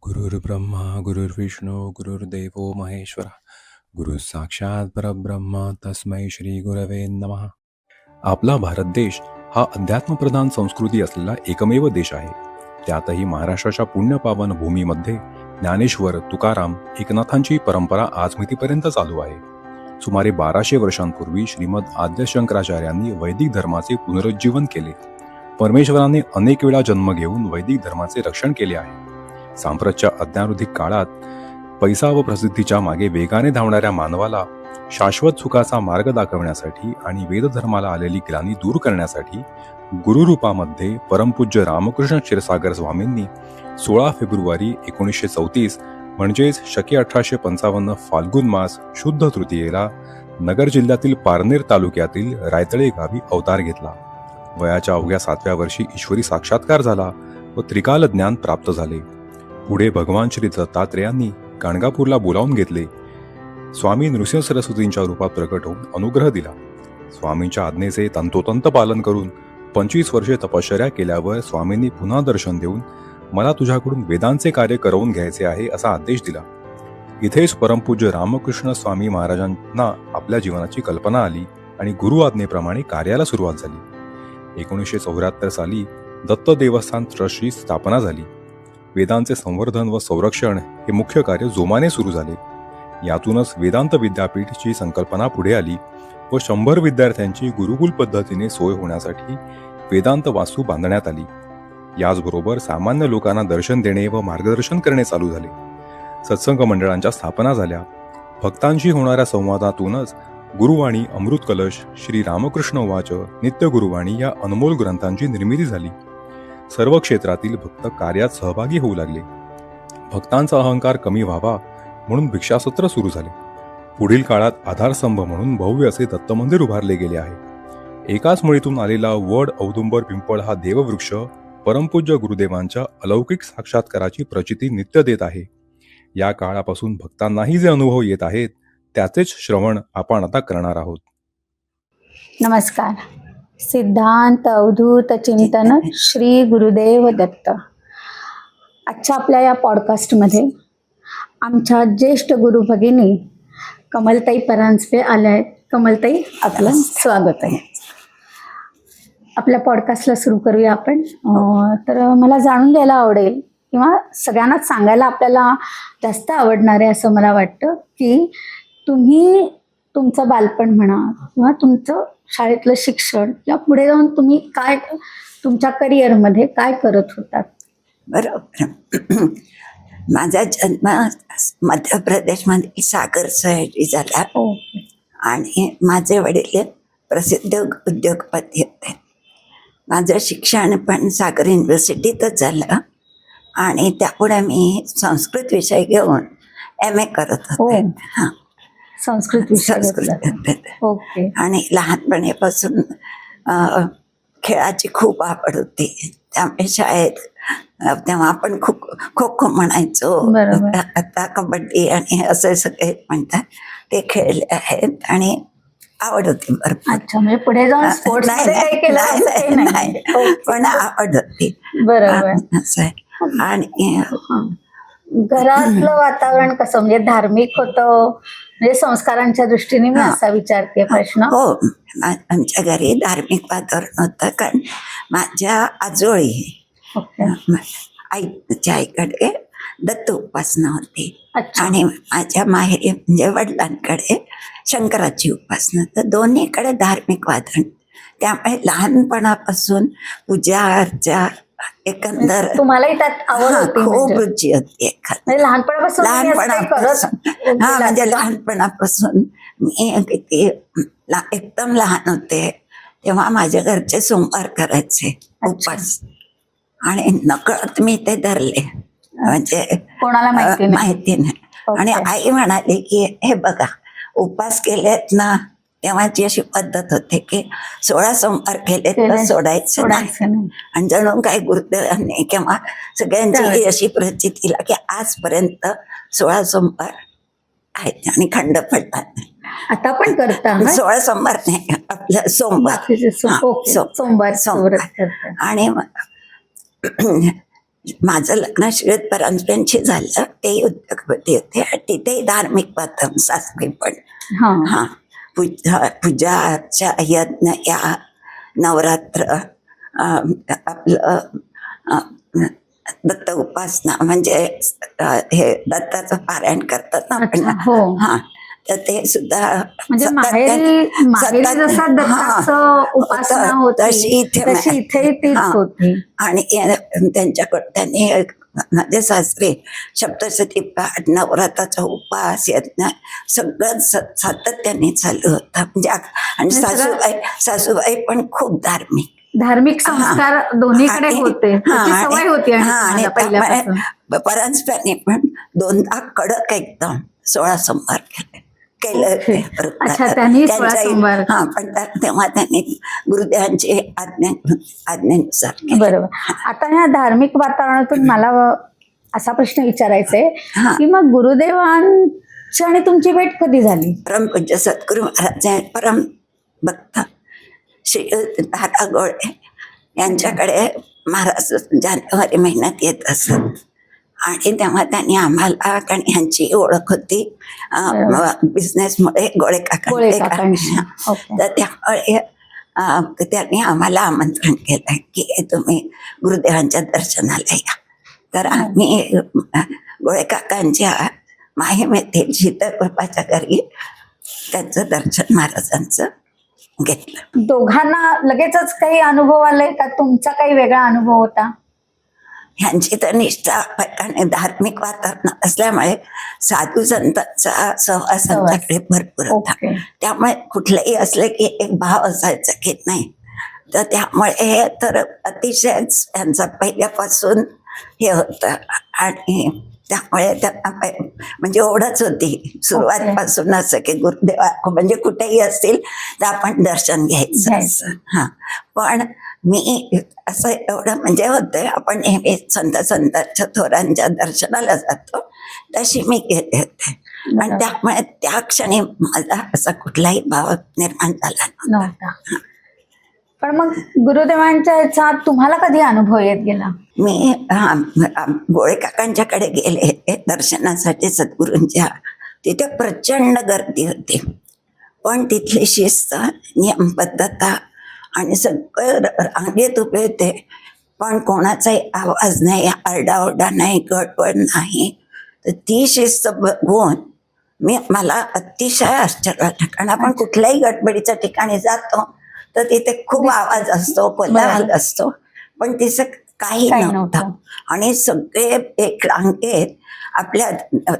गुरुर्ब्रह्मा गुरुर्विष्णू गुरुर्देवो महेश्वरा गुरु साक्षात परब्रह्म तस्मै श्री गुरवे नमः. आपला भारत देश हा अध्यात्मप्रधान संस्कृती असलेला एकमेव देश आहे. त्यातही महाराष्ट्राच्या पुण्यपावन भूमीमध्ये ज्ञानेश्वर, तुकाराम, एकनाथांची परंपरा आजमितीपर्यंत चालू आहे. सुमारे 1200 वर्षांपूर्वी श्रीमद आद्य शंकराचार्यांनी वैदिक धर्माचे पुनरुज्जीवन केले. परमेश्वराने अनेक वेळा जन्म घेऊन वैदिक धर्माचे रक्षण केले आहे. सांप्रतच्या अज्ञानोधिक काळात पैसा व प्रसिद्धीच्या मागे वेगाने धावणाऱ्या मानवाला शाश्वत सुखाचा मार्ग दाखवण्यासाठी आणि वेदधर्माला आलेली ग्लानी दूर करण्यासाठी गुरुरूपामध्ये परमपूज्य रामकृष्ण क्षीरसागर स्वामींनी 16 फेब्रुवारी 1934 म्हणजेच शके 1855 फाल्गुन मास शुद्ध तृतीयेला नगर जिल्ह्यातील पारनेर तालुक्यातील रायतळे गावी अवतार घेतला. वयाच्या अवघ्या 7व्या वर्षी ईश्वरी साक्षात्कार झाला व त्रिकाल ज्ञान प्राप्त झाले. पुढे भगवान श्री दत्तात्रेयांनी गाणगापूरला बोलावून घेतले. स्वामी नृसिंह सरस्वतींच्या रूपात प्रकट होऊन अनुग्रह दिला. स्वामींच्या आज्ञेचे तंतोतंत पालन करून 25 वर्षे तपश्चर्या केल्यावर स्वामींनी पुन्हा दर्शन देऊन मला तुझ्याकडून वेदांचे कार्य करवून घ्यायचे आहे असा आदेश दिला. इथेच परमपूज्य रामकृष्ण स्वामी महाराजांना आपल्या जीवनाची कल्पना आली आणि गुरु आज्ञेप्रमाणे कार्याला सुरुवात झाली. 1974 साली दत्त देवस्थान ट्रस्टची स्थापना झाली. वेदांचे संवर्धन व संरक्षण हे मुख्य कार्य जोमाने सुरू झाले. यातूनच वेदांत विद्यापीठची संकल्पना पुढे आली व 100 विद्यार्थ्यांची गुरुकुल पद्धतीने सोय होण्यासाठी वेदांत वास्तू बांधण्यात आली. याचबरोबर सामान्य लोकांना दर्शन देणे व मार्गदर्शन करणे चालू झाले. सत्संग मंडळांच्या स्थापना झाल्या. भक्तांशी होणाऱ्या संवादातूनच गुरुवाणी, अमृत कलश, श्री रामकृष्ण वाच, नित्य गुरुवाणी या अनमोल ग्रंथांची निर्मिती झाली. सर्व क्षेत्रातील भक्त कार्यात सहभागी होऊ लागले. भक्तांचा अहंकार कमी व्हावा म्हणून भिक्षासत्र सुरू झाले. पुढील काळात आधारस्तंभ म्हणून भव्य असे दत्त मंदिर उभारले गेले आहे. एकाच मुळीतून आलेला वड, औदुंबर, पिंपळ हा देववृक्ष परमपूज्य गुरुदेवांच्या अलौकिक साक्षात्काराची प्रचिती नित्य देत आहे. या काळापासून भक्तांनाही जे अनुभव येत आहेत त्याचेच श्रवण आपण आता करणार आहोत. नमस्कार. सिद्धांत अवधूत चिंतन श्री गुरुदेव दत्त. आजच्या आपल्या या पॉडकास्टमध्ये आमच्या ज्येष्ठ गुरु भगिनी कमलताई परांजपे आल्या आहेत. कमलताई, आपलं स्वागत आहे. आपल्या पॉडकास्टला सुरू करूया आपण. तर मला जाणून घ्यायला आवडेल किंवा सगळ्यांनाच सांगायला आपल्याला जास्त आवडणार आहे असं मला वाटतं की तुम्ही तुमचं बालपण म्हणा किंवा तुमचं शाळेतलं शिक्षण किंवा पुढे जाऊन तुम्ही काय तुमच्या करिअरमध्ये काय करत होतात. बरोबर. माझा जन्म मध्य प्रदेशमध्ये सागर सोसायटी झाला आणि माझे वडील प्रसिद्ध उद्योगपती होते. माझं शिक्षण पण सागर युनिव्हर्सिटीतच झालं आणि त्यापुढे मी संस्कृत विषय घेऊन MA करत होते. हां, संस्कृत ओके. आणि लहानपणीपासून खेळाची खूप आवड होती. त्यामुळे शाळेत तेव्हा आपण खो खो म्हणायचो. आता कबड्डी आणि असे सगळे म्हणतात ते खेळले आहेत आणि आवड होती भरपूर. अच्छा, म्हणजे पुढे जाऊन स्पोर्ट्स नाही, पण आवड होती. बरोबर. असं आहे. आणि घरातलं वातावरण कसं, म्हणजे धार्मिक होतं, म्हणजे संस्कारांच्या दृष्टीने मी असा विचारते प्रश्न. हो, आमच्या घरी धार्मिक वातावरण होतं कारण माझ्या आजोळी आईच्या आईकडे दत्त उपासना होती आणि माझ्या माहेरी म्हणजे वडिलांकडे शंकराची उपासना. तर दोन्हीकडे धार्मिक वातावरण. त्यामुळे लहानपणापासून पूजा अर्चा एकंदर तुम्हालाही त्यात आवड होती, खूप रुची होती. लहानपणापासून म्हणजे लहानपणापासून मी किती एकदम लहान होते तेव्हा माझ्या घरचे सोमवार करायचे उपवास आणि नकळत मी ते धरले. म्हणजे कोणाला माहिती नाही. आणि आई म्हणाली की हे बघा, उपवास केलेत ना तेव्हाची अशी पद्धत होते की 16 सोमवार केले तर सोडायचं नाही. आणि जणू काही गुरुदेवांनी किंवा सगळ्यांची अशी प्रचिती की आजपर्यंत 16 सोमवार आहेत आणि खंड पडतात. आता पण करता 16 सोमवार नाही, आपलं सोमवार. सोमवार. आणि माझं लग्न श्रीयुत परांजपेंशी झालं, तेही उद्योगपती होते आणि तिथेही धार्मिक वातावरण, सासरी पण. हा हा, पूजा अर्चा, यज्ञ, या नवरात्र, आपलं दत्त उपासना, म्हणजे हे दत्ताचं पारायण करतात ना आपण. अच्छा, हो. हा, तर ते सुद्धा म्हणजे माहेरी जसा दत्ताचं उपासना होती तशी इथे तीच होती. आणि त्यांच्याकडे त्यांनी माझे सासरे सप्तशती पाठ, नवरात्राचा उपास, यज्ञ सगळं सातत्याने चालू होतं. म्हणजे आणि सासूबाई पण खूप धार्मिक संस्कार दोन्हीकडे होते, त्याची सवय होती. आणि पहिल्यापासून परांजपेंनी पण 2दा कडक एकदम 16 सोमवार केलं. हा, पण तेव्हा त्यांनी गुरुदेवांची आज्ञेनुसार. बरोबर. आता ह्या धार्मिक वातावरणातून मला असा प्रश्न विचारायचा आहे की मग गुरुदेवांची आणि तुमची भेट कधी झाली? परमपूज्य सद्गुरू महाराज परम भक्त श्री दादा गोळे यांच्याकडे महाराज जानेवारी महिन्यात येत असत. आणि तेव्हा त्यांनी आम्हाला, कारण ह्यांची ओळख होती बिझनेसमुळे गोळे काकांची, तर त्यामुळे त्यांनी आम्हाला आमंत्रण केलं की तुम्ही गुरुदेवांच्या दर्शनाला या. तर आम्ही गोळे काकांच्या माहीम येथील शीतळकृपाच्या घरी त्यांचं दर्शन महाराजांचं घेतलं. दोघांना लगेचच काही अनुभव आलाय का? तुमचा काही वेगळा अनुभव होता? ह्यांची तर निष्ठा आणि धार्मिक वातावरण असल्यामुळे साधू संतांचा सहवास आमच्याकडे भरपूर होता. त्यामुळे कुठलंही असलं की एक भाव असायचा की नाही, तर त्यामुळे तर अतिशय त्यांचा पहिल्यापासून हे होतं. आणि त्यामुळे त्यांना म्हणजे ओढच होती सुरुवातपासून असं की गुरुदेवा म्हणजे कुठेही असतील तर आपण दर्शन घ्यायचं असं. हा, पण मी असं एवढं म्हणजे होतं, आपण नेहमी संतांच्या थोरांच्या दर्शनाला जातो तशी मी गेले होते. आणि त्यामुळे त्या क्षणी मला असा कुठलाही भाव निर्माण झाला नव्हता. पण मग गुरुदेवांच्या ह्याचा तुम्हाला कधी अनुभव येत गेला? मी गोळे काकांच्याकडे गेले दर्शनासाठी सद्गुरूंच्या. तिथे प्रचंड गर्दी होती, पण तिथली शिस्त, नियमबद्धता आणि सगळं रांगेत उभे होते, पण कोणाचाही आवाज नाही, आरडाओरडा नाही, गडबड नाही. तर ती शिस्त बघून मला अतिशय आश्चर्य वाटलं. कारण आपण कुठल्याही गडबडीच्या ठिकाणी जातो तर तिथे खूप आवाज असतो, कोलाहल असतो, पण तिचं काही नव्हतं. आणि सगळे एक रांगेत आपल्या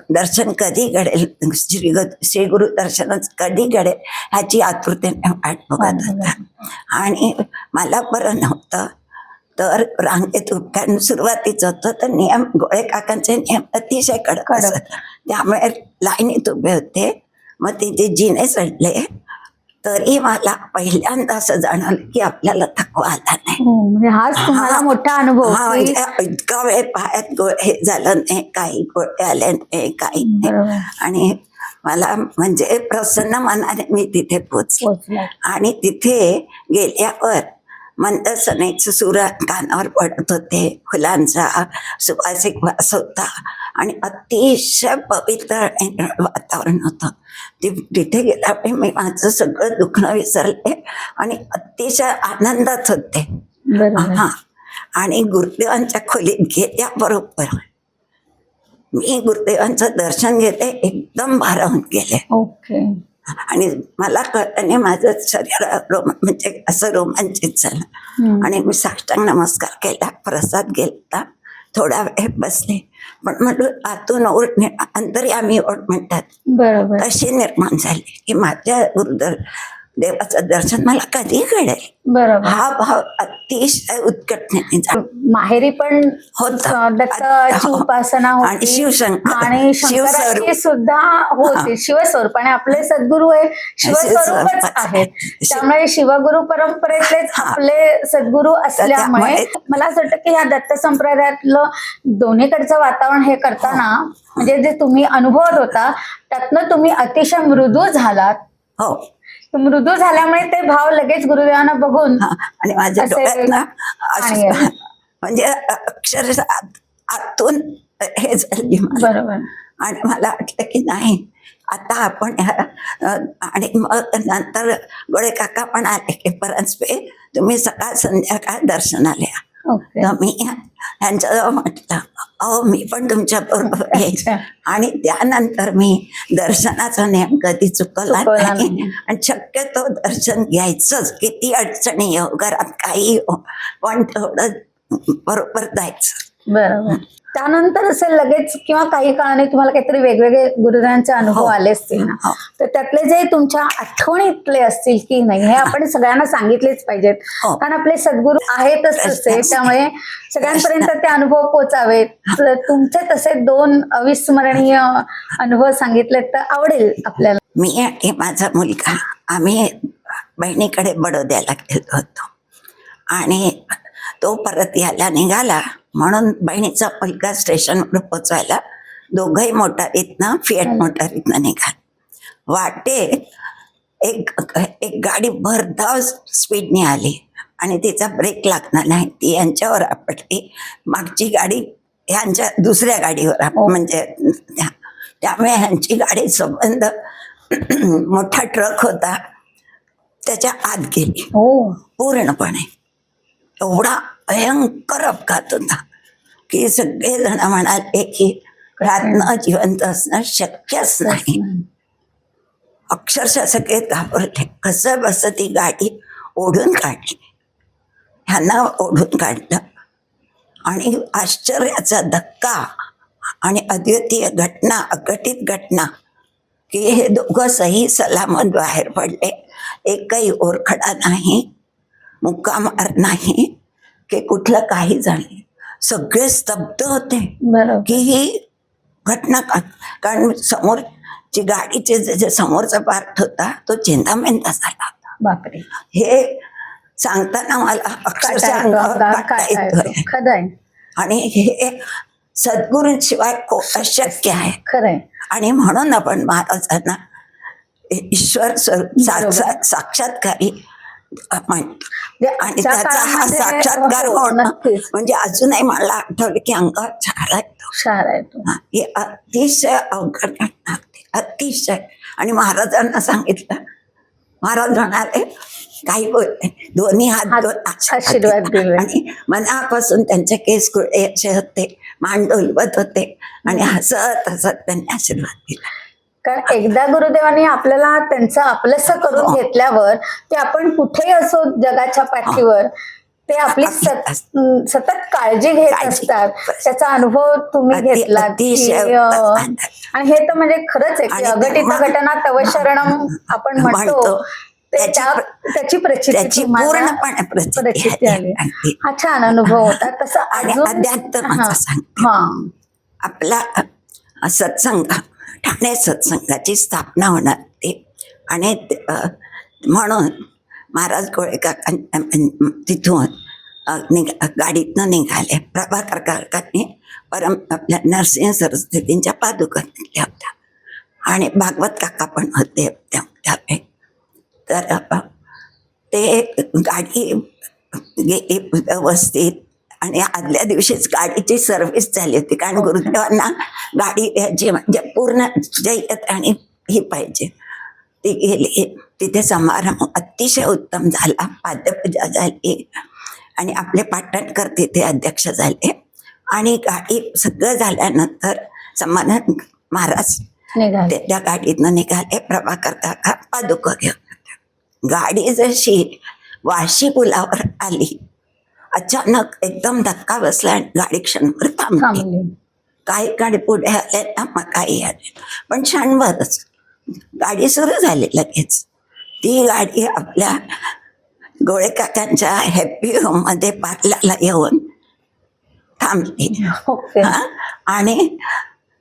दर्शन कधी घडेल, श्री गुरु दर्शनच कधी घडेल ह्याची आतुरतेने वाट बघत होता. आणि मला बरं नव्हतं, तर रांगेत उभ्यानं सुरुवातीचं होतं, तर नियम गोळे काकांचे नियम अतिशय कडक असत. त्यामुळे लाईनीत उभे होते. मग ते जे जिने चढले तरी मला पहिल्यांदा असं जाणवलं की आपल्याला थकवा आला नाही. हाच तुम्हाला मोठा अनुभव. इतका वेळ पायात हे झालं नाही, काही गोळे आले नाही, काही नाही. आणि मला म्हणजे प्रसन्न मनाने मी तिथे पोचले. आणि तिथे गेल्यावर मंद सनेच सूर कानावर पडत होते, फुलांचा सुवासिक वास होता आणि अतिशय पवित्र वातावरण होतं. तिथे गेल्यामुळे मी माझं सगळं दुखणं विसरले आणि अतिशय आनंदात होते. हा, आणि गुरुदेवांच्या खोलीत गेल्याबरोबर मी गुरुदेवांचं दर्शन घेते, एकदम भारावून गेले. आणि मला कळताना माझं शरीर म्हणजे असं रोमांचित झालं. आणि मी साष्टांग नमस्कार केला, प्रसाद घेतला, थोडा वेळ बसले. पण म्हटलं आतून ओढ, अंतर्यामी ओढ म्हणतात तशी निर्माण झाली की माझ्या देवाचं दर्शन मला कधी घडेल. हा भाव अतिशय उत्कटतेने माहेरी पण दत्ताची उपासना होती, आणि शंकराची सुद्धा होती, शिवस्वरूप. आणि आपले सद्गुरू हे शिवस्वरूपच आहेत, त्यामुळे शिवगुरु परंपरेतलेच आपले सद्गुरू असल्यामुळे मला असं वाटतं की ह्या दत्त संप्रदायातलं दोन्हीकडचं वातावरण हे करताना म्हणजे जे तुम्ही अनुभवत होता त्यातनं तुम्ही अतिशय मृदू झालात. हो, मृदू झाल्यामुळे ते भाव लगेच गुरुदेवांना बघून आणि माझ्या डोळ्यात म्हणजे अक्षरशः आतून हे झाली मला. बरोबर. आणि मला वाटलं की नाही आता आपण आणि मग नंतर गोळे काका पण आले की परंजपे तुम्ही सकाळ संध्याकाळ दर्शनाला या. ओके. तर मी ह्यांच्याजवळ म्हटलं अहो मी पण तुमच्या बरोबर येईल. अच्छा. आणि त्यानंतर मी दर्शनाचा नियम कधी चुकवला चुकवला नाही. नाही. आणि शक्यतो दर्शन घ्यायचंच, किती अडचणी येऊ, घरात काही येऊ, पण तेवढं बरोबर जायचं. बरोबर. त्यानंतर असेल लगेच किंवा काही काळाने तुम्हाला काहीतरी वेगवेगळे गुरुदांचे अनुभव हो. आले असतील ना, हो. तर त्यातले जे तुमच्या आठवणीतले असतील की नाही हे आपण सगळ्यांना सांगितलेच पाहिजेत. हो. कारण आपले सद्गुरू आहेतच तसे, प्रश्नच त्यामुळे सगळ्यांपर्यंत ते अनुभव पोचावेत. तर तुमचे तसे 2 अविस्मरणीय अनुभव सांगितले तर आवडेल आपल्याला. मी आणि माझा मुलगा आम्ही बहिणीकडे बडोद्याला गेलो होतो आणि तो परत यायला निघाला म्हणून बहिणीचा मुलगा स्टेशनवर पोचवायला दोघंही मोटारीतनं फिएट मोटारीतनं निघाल. वाटे एक एक गाडी भरधाव स्पीडने आली आणि तिचा ब्रेक लागणार नाही, ती यांच्यावर आपटली. मागची गाडी ह्यांच्या दुसऱ्या गाडीवर म्हणजे त्यामुळे ह्यांची गाडी संबंध मोठा ट्रक होता त्याच्या आत गेली हो. पूर्णपणे. एवढा भयंकर अपघात होता की सगळेजण म्हणाले की रातनं जिवंत असणं शक्यच नाही. अक्षरशः सगळे घाबरले. कसं बसं ती गाडी ओढून काढली, ह्यांना ओढून काढलं. आणि आश्चर्याचा धक्का आणि अद्वितीय घटना, अघटित घटना की हे दोघं सही सलामत बाहेर पडले. एकही ओरखडा नाही, मुक्कामार नाही की कुठलं काही झालं. सगळे स्तब्ध होते बरोबर. की ही घटना कारण समोरची गाडीचे जे समोरचा पार्ट होता तो चेंदामेंदा झाला होता. बापरे. हे सांगताना मला अक्षरशः अंगावर काटा येतोय. खरंय. आणि हे सद्गुरूंशिवाय अशक्य आहे. खरंय. आणि म्हणून आपण महाराजांना ईश्वर साक्षात्कारी म्हणतो. आणि त्याचा हा साक्षात्कार होणं म्हणजे अजूनही मला आठवलं की अंगावर छाला येतो. शाळा येतो. हे अतिशय अवघड घटना होती, अतिशय. आणि महाराजांना सांगितलं, महाराज म्हणाले काही बोलले, दोन्ही हात आशीर्वाद दिले. आणि मनापासून त्यांचे केस कुरळे असे होते, मान डोलवत होते आणि हसत हसत त्यांनी आशीर्वाद दिला. कारण एकदा गुरुदेवांनी आपल्याला त्यांचं आपलंसं करून घेतल्यावर ते आपण कुठेही असो जगाच्या पाठीवर ते आपली सतत काळजी घेत असतात. त्याचा अनुभव तुम्ही घेतला. आणि हे तर म्हणजे खरंच आहे की अघटित घटना तव शरणम आपण म्हणतो, त्याची प्रचिती पूर्णपणे प्रचिती आली. हा छान अनुभव होता. तसं अध्यात्माचा सांगते. आपला सत्संग ठाणे सत्संगाची स्थापना होणार ते. आणि म्हणून महाराज गोळे काका तिथून गाडीतनं निघाले. प्रभाकर काकांनी आपल्या नरसिंह सरस्वतींच्या पादुका नेल्या होत्या आणि भागवत काका पण होते त्यावेळी. तर ते गाडी गेली व्यवस्थित आणि आदल्या दिवशीच गाडीची सर्व्हिस झाली होती. कारण गुरुदेवांना गाडी द्यायची म्हणजे पूर्ण जय्यत आणि ही पाहिजे. ती गेली. तिथे समारंभ अतिशय उत्तम झाला. पाद्यपूजा झाली आणि आपले पाटणकर तिथे अध्यक्ष झाले. आणि गाडी सगळं झाल्यानंतर समाधान महाराज त्या गाडीतनं निघाले. प्रभाकर काका पादुका घेऊन. गाडी जशी वाशी पुलावर आली, अचानक एकदम धक्का बसला आणि गाडी क्षणभर थांबली. काही गाडी पुढे आले ना, मग काही आले, पण क्षणभरच गाडी सुरू झाली लगेच. ती गाडी आपल्या गोळे काकांच्या हॅपी होम मध्ये पार्लाला येऊन थांबली. आणि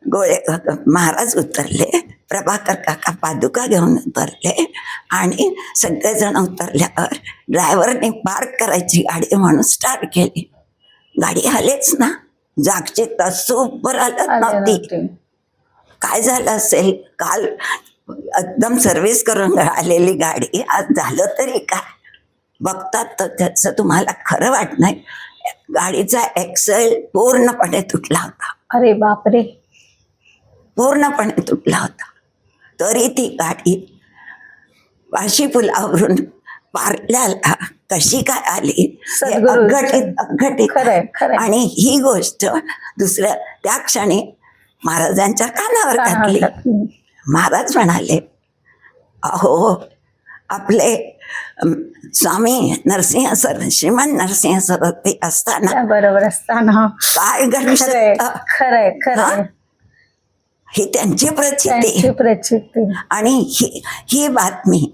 गोळे महाराज उतरले, प्रभाकर काका पादुका घेऊन उतरले आणि सगळेजण उतरल्यावर ड्रायव्हरने पार्क करायची गाडी म्हणून स्टार्ट केली. गाडी आलेच ना, जागची तसूपर हलत नव्हती. काय झालं असेल, काल एकदम सर्व्हिस करून आलेली गाडी आज झालं तरी काय बघतात तर त्याचं तुम्हाला खरं वाटत नाही. गाडीचा एक्सेल पूर्णपणे तुटला होता, अरे बापरे. पूर्णपणे तुटला होता. तरी ती गाडी वाशी पुलावरून पार्ल्याला कशी काय आली हे सद्गुरू. अघटित खरंय खरंय. आणि ही गोष्ट दुसऱ्या त्या क्षणी महाराजांच्या कानावर घातली. महाराज म्हणाले, अहो आपले स्वामी नरसिंह सर, श्रीमंत नरसिंह सरस्वती असताना बरोबर असताना काय घडू खरंय शकतं? खरंय खरंय. ही त्यांची प्रचिती. त्यांची प्रचिती. आणि ही बातमी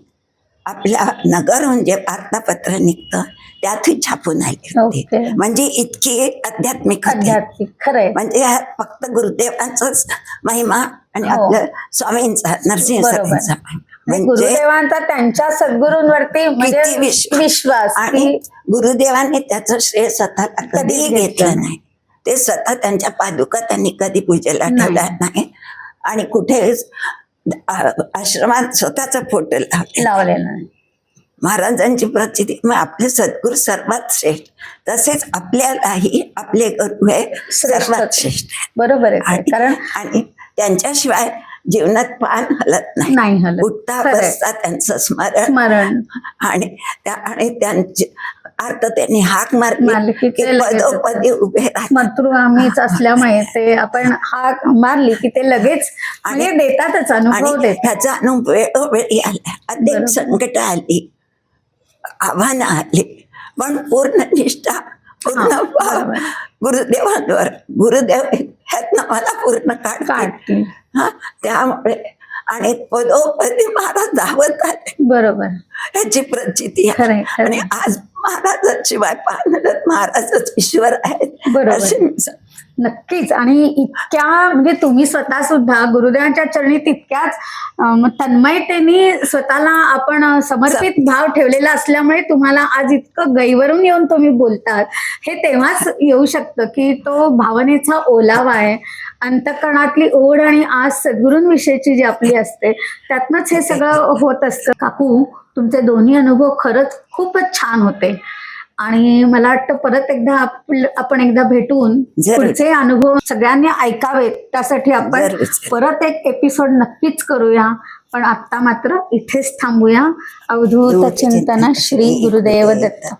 आपल्या नगरहून जे वार्तापत्र निघतं त्यातही छापून आली होती. ओके. म्हणजे इतकी आध्यात्मिक होती. आध्यात्मिक. खरंय. म्हणजे ह्यात फक्त गुरुदेवांचाच महिमा आणि हो. आपल्या स्वामींचा, नरसिंह बरोबर. स्वामींचा महिमा. म्हणजे गुरुदेवांचा त्यांच्या सद्गुरूंवरती म्हणजे किती विश्वास आणि की गुरुदेवांनी त्याचं श्रेय स्वतःला कधीही कधीच घेतलं घेतलं नाही. ते स्वतः त्यांच्या पादुका त्यांनी कधी पूजेला ठेवल्या नाही आणि कुठे आश्रमात स्वतःचा फोटो लावलेला नाही. महाराजांची प्रचिती. मग आपले सद्गुरू सर्वात श्रेष्ठ, तसेच आपल्यालाही आपले गुरु हे सर्वात श्रेष्ठ आहेत. बरोबर आहे. आणि कारण आणि त्यांच्याशिवाय जीवनात पान हलत नाही. नाही हलत. उठता खरंय. बसता त्यांचं स्मरण स्मरण आणि त्यांचे अर्थ त्यांनी हाक मारली मारली की की ते लगेच पदोपदी उभे राहतात. मातृआमीच असल्यामुळे ते आपण हाक मारली की ते लगेच म्हणजे देतातच, अनुभव आणि देतात. ह्याचा अनुभव वेळोवेळी आला. अनेक बरोबर. संकट आली, आव्हानं आली, पण पूर्ण निष्ठा, पूर्ण हा, भाव बरोबर. गुरुदेवांवर. गुरुदेव ह्यातनं मला पूर्ण काढतील. काढतील. हा, त्यामुळे आणि पदोपदी महाराज धावत आले, बरोबर. ह्याची प्रचिती आहे. खरंय खरंय. आणि आज महाराजांशिवाय पाहण्यात महाराजच ईश्वर आहेत बरोबर. असे मी सांगते. नक्कीच. आणि इतक्या म्हणजे तुम्ही स्वतः सुद्धा गुरुदेवांच्या चरणी तितक्याच तन्मयतेने स्वतःला आपण समर्पित भाव ठेवलेला असल्यामुळे तुम्हाला आज इतकं गैवरून येऊन तुम्ही बोलतात. हे तेव्हाच येऊ शकतं की तो भावनेचा ओलावा आहे, अंतःकरणातली ओढ आणि आज सद्गुरूंविषयीची जी आपली असते त्यातनंच हे सगळं होत असतं. काकू, तुमचे दोन्ही अनुभव खरंच खूपच छान होते आणि मला वाटतं परत एकदा आपण एकदा भेटून जरूर. पुढचे अनुभव सगळ्यांनी ऐकावेत, त्यासाठी आपण जरूर. परत एक एपिसोड नक्कीच करूया. पण आता मात्र इथेच थांबूया. अवधूत चिंतन श्री गुरुदेव दत्त.